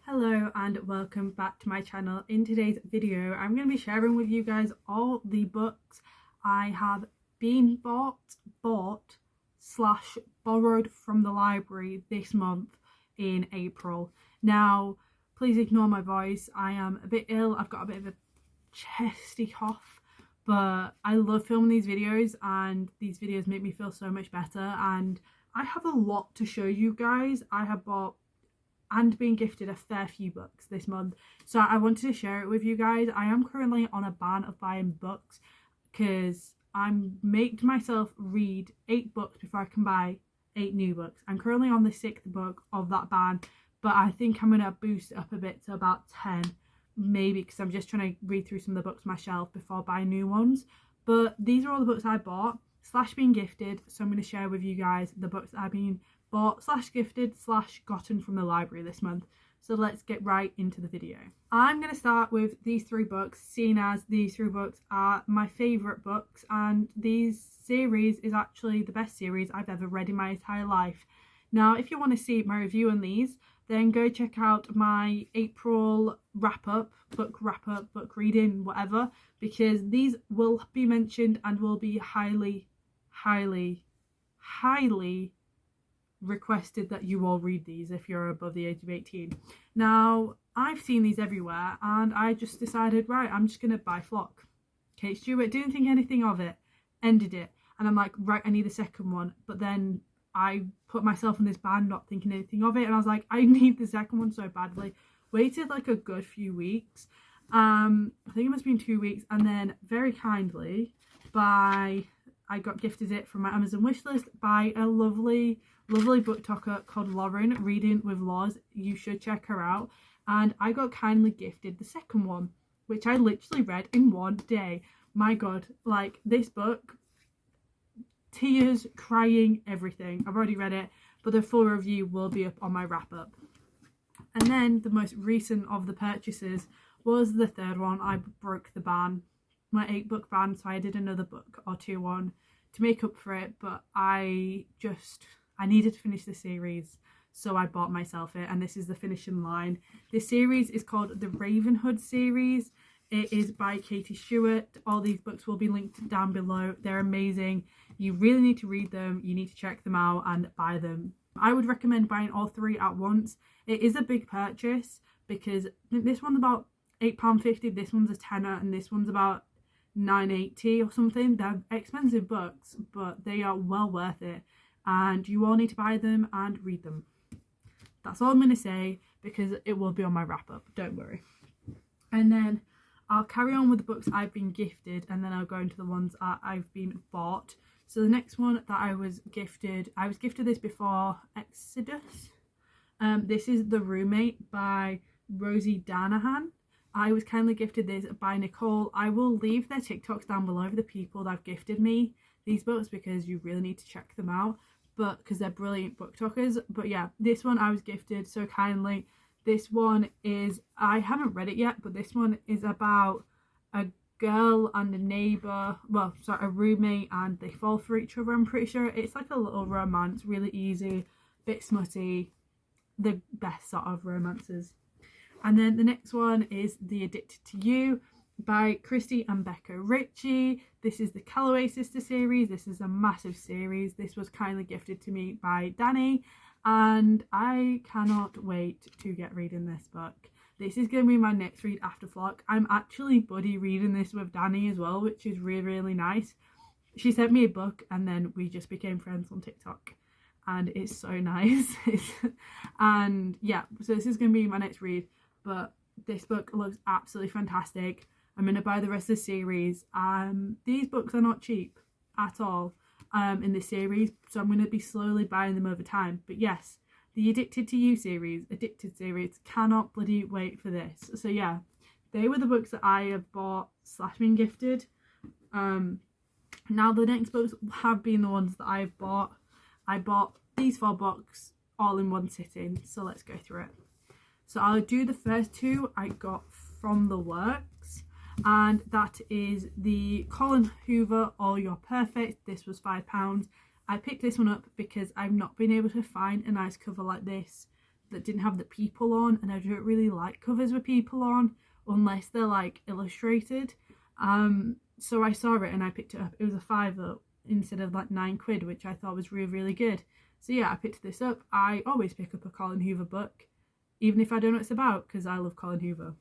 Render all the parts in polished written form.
Hello and welcome back to my channel. In today's video I'm going to be sharing with you guys all the books I have been bought slash borrowed from the library this month in April. Now please ignore my voice, I am a bit ill, I've got a bit of a chesty cough, but I love filming these videos and these videos make me feel so much better, and I have a lot to show you guys. I have bought and been gifted a fair few books this month, so I wanted to share it with you guys. I am currently on a ban of buying books because I'm making myself read 8 books before I can buy 8 new books. I'm currently on the 6th book of that ban, but I think I'm going to boost it up a bit to about 10 maybe, because I'm just trying to read through some of the books on my shelf before buying new ones. But these are all the books I bought slash been gifted, so I'm going to share with you guys the books that I've been bought slash gifted slash gotten from the library this month. So let's get right into the video. I'm going to start with these 3 books, seeing as these 3 books are my favourite books, and these series is actually the best series I've ever read in my entire life. Now if you want to see my review on these, then go check out my April wrap-up, book reading, whatever, because these will be mentioned and will be highly requested that you all read these if you're above the age of 18. Now I've seen these everywhere and I just decided, right, I'm just gonna buy Flock. Kate Stewart, didn't think anything of it, ended it, and I'm like, right, I need a second one. But then I put myself in this ban not thinking anything of it, and I was like, I need the second one so badly. Waited like a good few weeks, I think it must have been 2 weeks, and then very kindly I got gifted it from my Amazon wishlist by a lovely booktoker called Lauren, Reading with Laws. You should check her out. And I got kindly gifted the second one, which I literally read in one day. My god, like this book, tears, crying, everything. I've already read it, but the full review will be up on my wrap up. And then the most recent of the purchases was the third one. I broke the ban, my 8 book ban, so I did another book or 2 on to make up for it, but I needed to finish the series, so I bought myself it, and this is the finishing line. This series is called the Ravenhood series. It is by Katie Stewart. All these books will be linked down below. They're amazing. You really need to read them. You need to check them out and buy them. I would recommend buying all 3 at once. It is a big purchase because this one's about £8.50, this one's a tenner, and this one's about £9.80 or something. They're expensive books, but they are well worth it, and you all need to buy them and read them. That's all I'm going to say, because it will be on my wrap up, don't worry. And then I'll carry on with the books I've been gifted, and then I'll go into the ones that I've been bought. So the next one that I was gifted this before Exodus. This is The Roommate by Rosie Danahan. I was kindly gifted this by Nicole. I will leave their TikToks down below for the people that have gifted me these books, because you really need to check them out, but because they're brilliant booktokers. But yeah, this one I was gifted so kindly. This one is, I haven't read it yet, but this one is about a girl and a neighbour, a roommate, and they fall for each other, I'm pretty sure. It's like a little romance, really easy, bit smutty, the best sort of romances. And then the next one is The Addicted to You by Christy and Becca Ritchie. This is the Callaway sister series. This is a massive series. This was kindly gifted to me by Danny, and I cannot wait to get reading this book. This is going to be my next read after Flock. I'm actually buddy reading this with Danny as well, which is really nice. She sent me a book and then we just became friends on TikTok, and it's so nice. And yeah, so this is going to be my next read, but this book looks absolutely fantastic. I'm going to buy the rest of the series. These books are not cheap at all in this series, so I'm going to be slowly buying them over time. But yes, the Addicted to You series, cannot bloody wait for this. So yeah, they were the books that I have bought slash been gifted. Now the next books have been the ones that I've bought. I bought these 4 books all in one sitting, so let's go through it. So I'll do the first 2 I got from the works, and that is the Colin Hoover All You're Perfect. This was £5. I picked this one up because I've not been able to find a nice cover like this that didn't have the people on, and I don't really like covers with people on unless they're like illustrated. So I saw it and I picked it up. It was a £5 instead of like £9, which I thought was really, really good. So yeah, I picked this up. I always pick up a Colin Hoover book, even if I don't know what it's about, because I love Colin Hoover.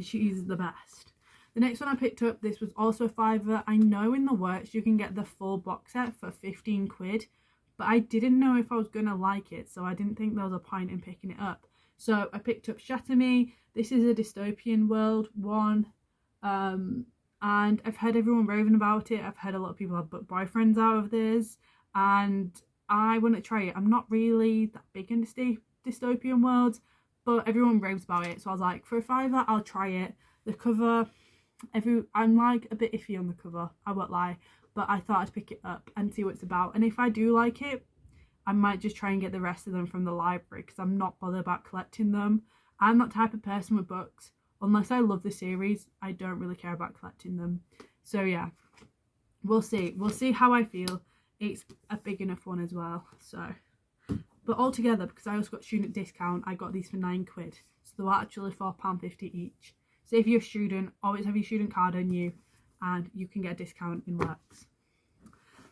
She's the best. The next one I picked up, this was also a £5. I know in the works you can get the full box set for £15, but I didn't know if I was going to like it, so I didn't think there was a point in picking it up. So I picked up Shatter Me. This is a dystopian world one, and I've heard everyone raving about it. I've heard a lot of people have book boyfriends out of this, and I want to try it. I'm not really that big into dystopian worlds, but everyone raves about it, so I was like, for a £5 I'll try it. The cover, I'm like a bit iffy on the cover, I won't lie, but I thought I'd pick it up and see what it's about, and if I do like it, I might just try and get the rest of them from the library, because I'm not bothered about collecting them. I'm that type of person with books. Unless I love the series, I don't really care about collecting them. So yeah, we'll see how I feel. It's a big enough one as well, so. But altogether, because I also got student discount, I got these for £9, so they were actually £4.50 each. So if you're a student, always have your student card on you, and you can get a discount in works.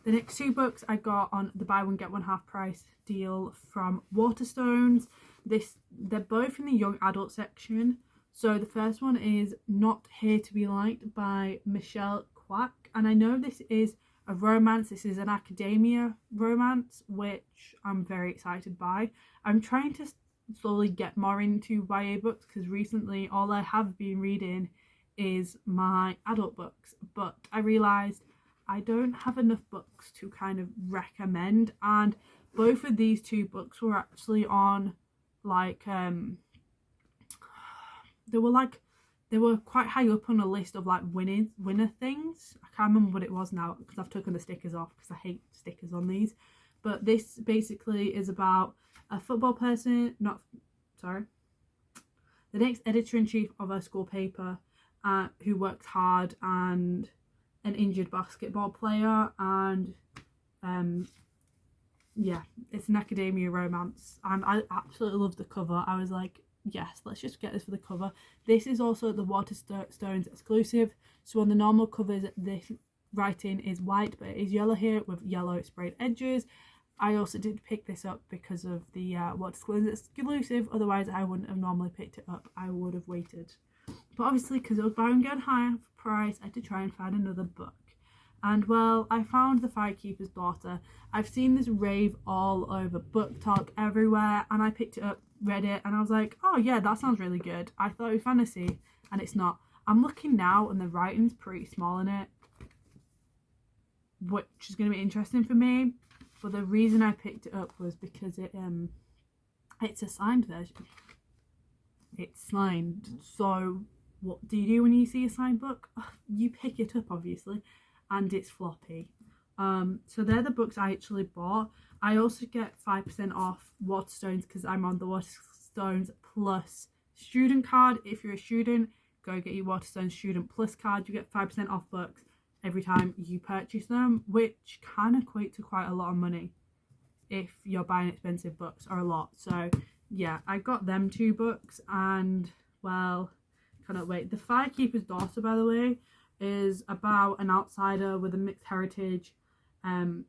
The next 2 books I got on the buy one get one half price deal from Waterstones. They're both in the young adult section. So the first one is Not Here to Be Liked by Michelle Quack, and I know this is a romance. This is an academia romance, which I'm very excited by. I'm trying to slowly get more into YA books, because recently all I have been reading is my adult books, but I realised I don't have enough books to kind of recommend, and both of these 2 books were actually on like they were quite high up on a list of like winner things. I can't remember what it was now, because I've taken the stickers off because I hate stickers on these. But this basically is about a football person, the next editor-in-chief of a school paper, who works hard, and an injured basketball player, and yeah, it's an academia romance, and I absolutely love the cover. I was like, yes, let's just get this for the cover. This is also the Waterstones exclusive, so on the normal covers this writing is white, but it is yellow here with yellow sprayed edges. I also did pick this up because of the Waterstones exclusive, otherwise I wouldn't have normally picked it up. I would have waited, but obviously because it was buy one get one half price, I had to try and find another book. And well, I found The Firekeeper's Daughter. I've seen this rave all over BookTok everywhere, and I picked it up, read it, and I was like, oh yeah, that sounds really good. I thought it was fantasy, and it's not. I'm looking now and the writing's pretty small in it, which is going to be interesting for me. But the reason I picked it up was because it's a signed version. It's signed. So what do you do when you see a signed book? You pick it up, obviously, and it's floppy. So they're the books I actually bought. I also get 5% off Waterstones because I'm on the Waterstones Plus student card. If you're a student, go get your Waterstones Student Plus card. You get 5% off books every time you purchase them, which can equate to quite a lot of money if you're buying expensive books, or a lot. So yeah, I got them 2 books, and well, cannot wait. The Firekeeper's Daughter, by the way, is about an outsider with a mixed heritage and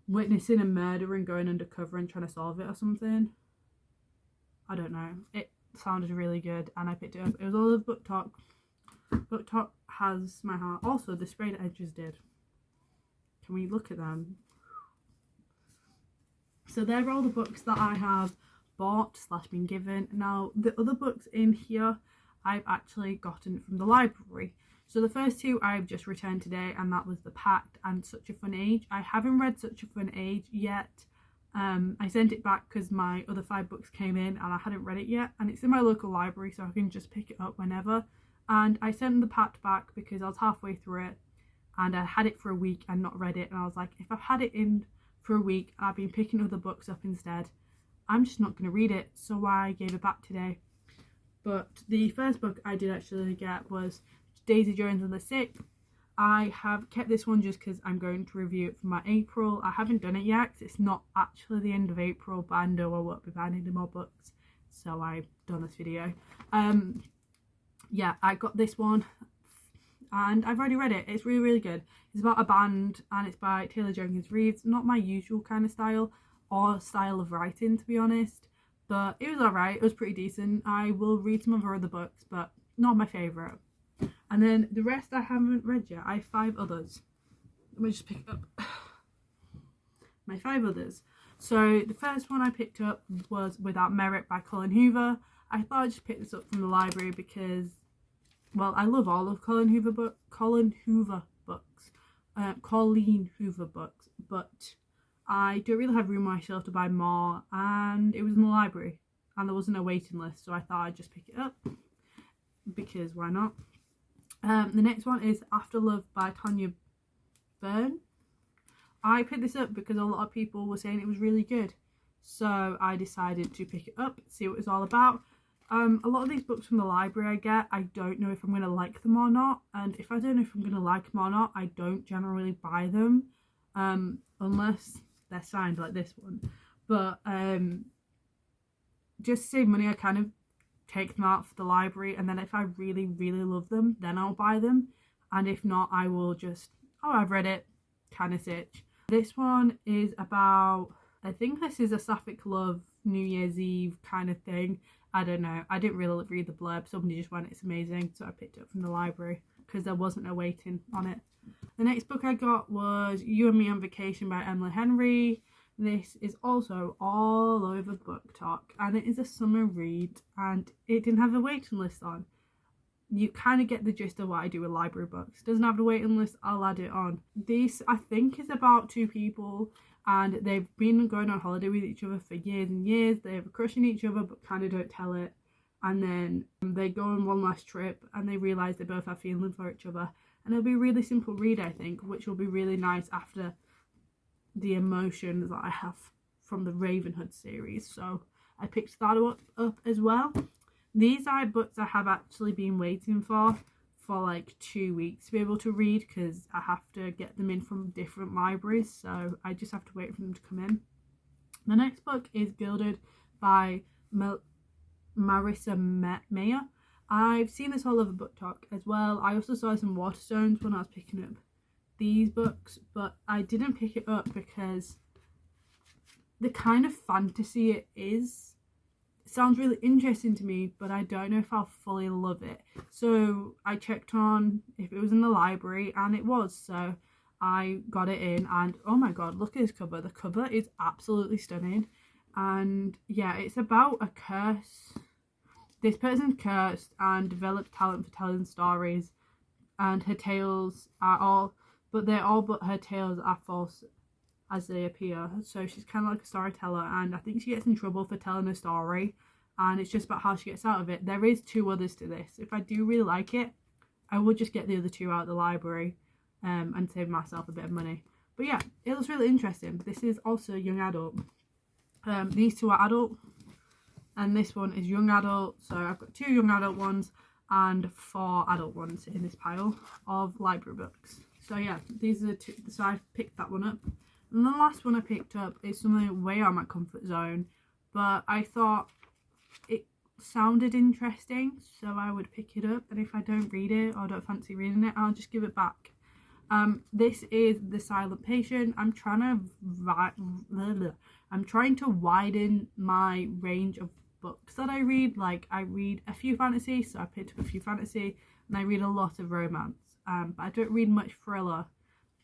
witnessing a murder and going undercover and trying to solve it or something. I don't know. It sounded really good, and I picked it up. It was all of BookTok. BookTok has my heart. Also, the sprayed edges did. Can we look at them? So they're all the books that I have bought / been given. Now, the other books in here I've actually gotten from the library. So the first 2 I've just returned today, and that was The Pact and Such a Fun Age. I haven't read Such a Fun Age yet. I sent it back because my other 5 books came in and I hadn't read it yet, and it's in my local library, so I can just pick it up whenever. And I sent The Pact back because I was halfway through it and I had it for a week and not read it, and I was like, if I've had it in for a week and I've been picking other books up instead, I'm just not going to read it, so I gave it back today. But the first book I did actually get was Daisy Jones and the Sick, I have kept this one just because I'm going to review it for my April. I haven't done it yet because it's not actually the end of April, but I know I won't be buying any more books, so I've done this video. Yeah, I got this one and I've already read it. It's really, really good. It's about a band and it's by Taylor Jenkins Reid. Not my usual kind of style or style of writing, to be honest, but it was alright. It was pretty decent. I will read some of her other books, but not my favourite. And then the rest I haven't read yet. I have 5 others. Let me just pick up my 5 others. So the first one I picked up was Without Merit by Colleen Hoover. I thought I'd just pick this up from the library because, well, I love all of Colleen Hoover books, but I don't really have room on my shelf to buy more, and it was in the library and there wasn't a waiting list, so I thought I'd just pick it up because why not. The next one is After Love by Tanya, Byrne. I picked this up because a lot of people were saying it was really good, so I decided to pick it up, see what it's all about. A lot of these books from the library I don't know if I'm going to like them or not, and if I don't know if I'm going to like them or not, I don't generally buy them, unless they're signed like this one. But just to save money, I kind of take them out for the library, and then if I really, really love them, then I'll buy them, and if not, I will just, oh, I've read it, kind of sitch. This one is about, I think this is a Sapphic Love New Year's Eve kind of thing. I don't know. I didn't really read the blurb. Somebody just went, it's amazing, so I picked it up from the library because there wasn't a waiting on it. The next book I got was You and Me on Vacation by Emily Henry. This is also all over BookTok, and it is a summer read, and it didn't have a waiting list on. You kind of get the gist of what I do with library books. Doesn't have a waiting list, I'll add it on. This, I think, is about 2 people, and they've been going on holiday with each other for years and years. They have a crush on each other but kind of don't tell it, and then they go on one last trip and they realise they both have feelings for each other, and it'll be a really simple read, I think, which will be really nice after the emotions that I have from the Ravenhood series, so I picked that up as well. These are books I have actually been waiting for like 2 weeks to be able to read because I have to get them in from different libraries, so I just have to wait for them to come in. The next book is Gilded by Marissa Mehmer. I've seen this all over BookTok as well. I also saw some Waterstones when I was picking up these books, but I didn't pick it up because the kind of fantasy it is sounds really interesting to me, but I don't know if I'll fully love it. So I checked on if it was in the library, and it was, so I got it in, and oh my god, look at this cover. The cover is absolutely stunning, and yeah, it's about a curse. This person's cursed and develops talent for telling stories, and her tales are all, but her tales are false as they appear. So she's kind of like a storyteller, and I think she gets in trouble for telling a story, and it's just about how she gets out of it. There is 2 others to this. If I do really like it, I would just get the other 2 out of the library and save myself a bit of money. But yeah, it looks really interesting. This is also young adult. These 2 are adult, and this one is young adult. So I've got 2 young adult ones and 4 adult ones in this pile of library books. So yeah, these are the 2. So I picked that one up. And the last one I picked up is something way out of my comfort zone, but I thought it sounded interesting, so I would pick it up, and if I don't read it or don't fancy reading it, I'll just give it back. This is The Silent Patient. I'm trying to widen my range of books that I read. Like, I read a few fantasy, so I picked up a few fantasy, and I read a lot of romance, but I don't read much thriller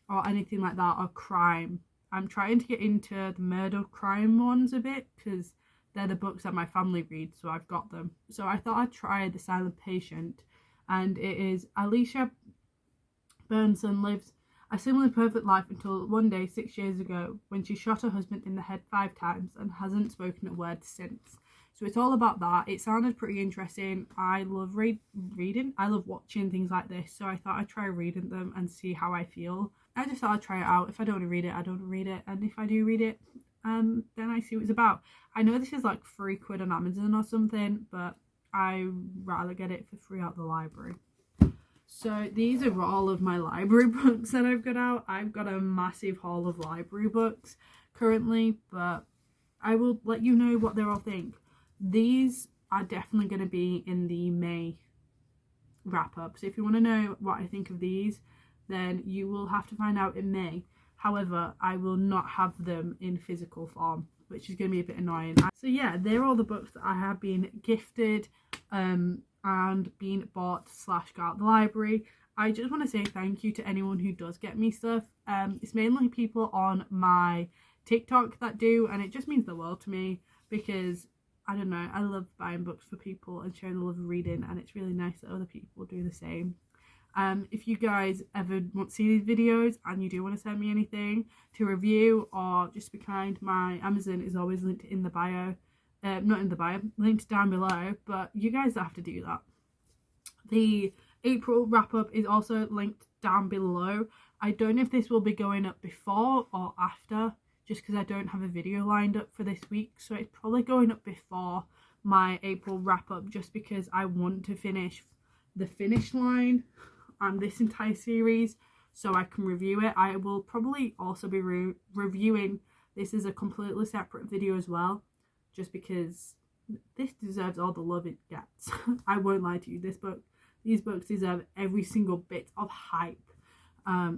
or anything like that, or crime. I'm trying to get into the murder crime ones a bit because they're the books that my family reads, so I've got them. So I thought I'd try The Silent Patient, and it is Alicia Bernson lives a similarly perfect life until one day 6 years ago when she shot her husband in the head 5 times and hasn't spoken a word since. So it's all about that. It sounded pretty interesting. I love reading. I love watching things like this, so I thought I'd try reading them and see how I feel. I just thought I'd try it out. If I don't want to read it, I don't want to read it, and if I do read it, then I see what it's about. I know this is like £3 on Amazon or something, but I'd rather get it for free out the library. So these are all of my library books that I've got out. I've got a massive haul of library books currently, but I will let you know what they all think. These are definitely going to be in the May wrap up. So if you want to know what I think of these, then you will have to find out in May. However, I will not have them in physical form, which is going to be a bit annoying. So yeah, they're all the books that I have been gifted and been bought / got at the library. I just want to say thank you to anyone who does get me stuff. It's mainly people on my TikTok that do, and it just means the world to me because I don't know, I love buying books for people and sharing the love of reading, and it's really nice that other people do the same. If you guys ever want to see these videos and you do want to send me anything to review or just be kind, my Amazon is always linked in the bio. Not in the bio, linked down below, but you guys have to do that. The April wrap up is also linked down below. I don't know if this will be going up before or after, just because I don't have a video lined up for this week, so it's probably going up before my April wrap up, just because I want to finish the finish line on this entire series so I can review it. I will probably also be reviewing this as a completely separate video as well, just because this deserves all the love it gets. I won't lie to you, these books deserve every single bit of hype.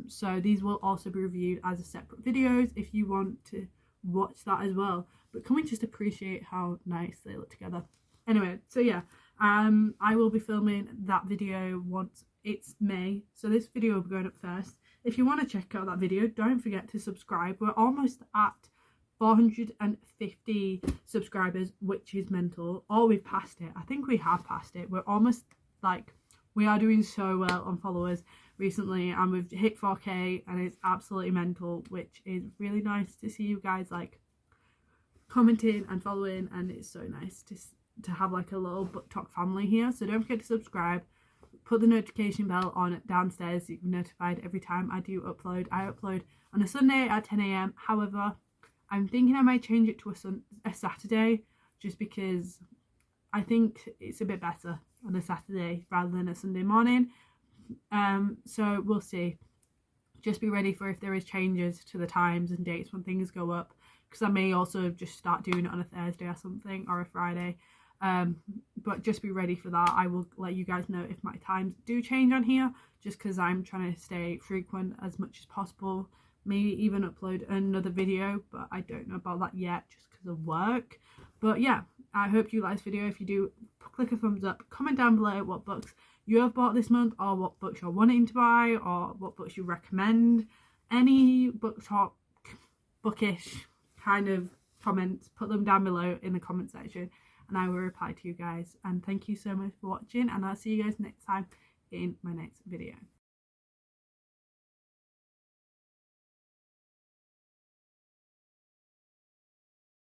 So these will also be reviewed as a separate videos if you want to watch that as well. But can we just appreciate how nice they look together? Anyway, so yeah, I will be filming that video once it's May, so this video will be going up first. If you want to check out that video, don't forget to subscribe. We're almost at 450 subscribers, which is mental. Or we've passed it. I think we have passed it. We're almost, like, we are doing so well on followers recently, and we've hit 4k, and it's absolutely mental, which is really nice to see you guys like commenting and following, and it's so nice to have like a little BookTok family here. So don't forget to subscribe, put the notification bell on downstairs so you can be notified every time I do upload. I upload on a Sunday at 10 AM. However, I'm thinking I might change it to a Saturday, just because I think it's a bit better on a Saturday rather than a Sunday morning. So we'll see. Just be ready for if there is changes to the times and dates when things go up, because I may also just start doing it on a Thursday or something, or a Friday. But just be ready for that. I will let you guys know if my times do change on here, just because I'm trying to stay frequent as much as possible. Maybe even upload another video, but I don't know about that yet just because of work. But yeah, I hope you like this video. If you do, click a thumbs up, comment down below what books you have bought this month, or what books you're wanting to buy, or what books you recommend. Any BookTok, bookish kind of comments, put them down below in the comment section, and I will reply to you guys. And thank you so much for watching, and I'll see you guys next time in my next video.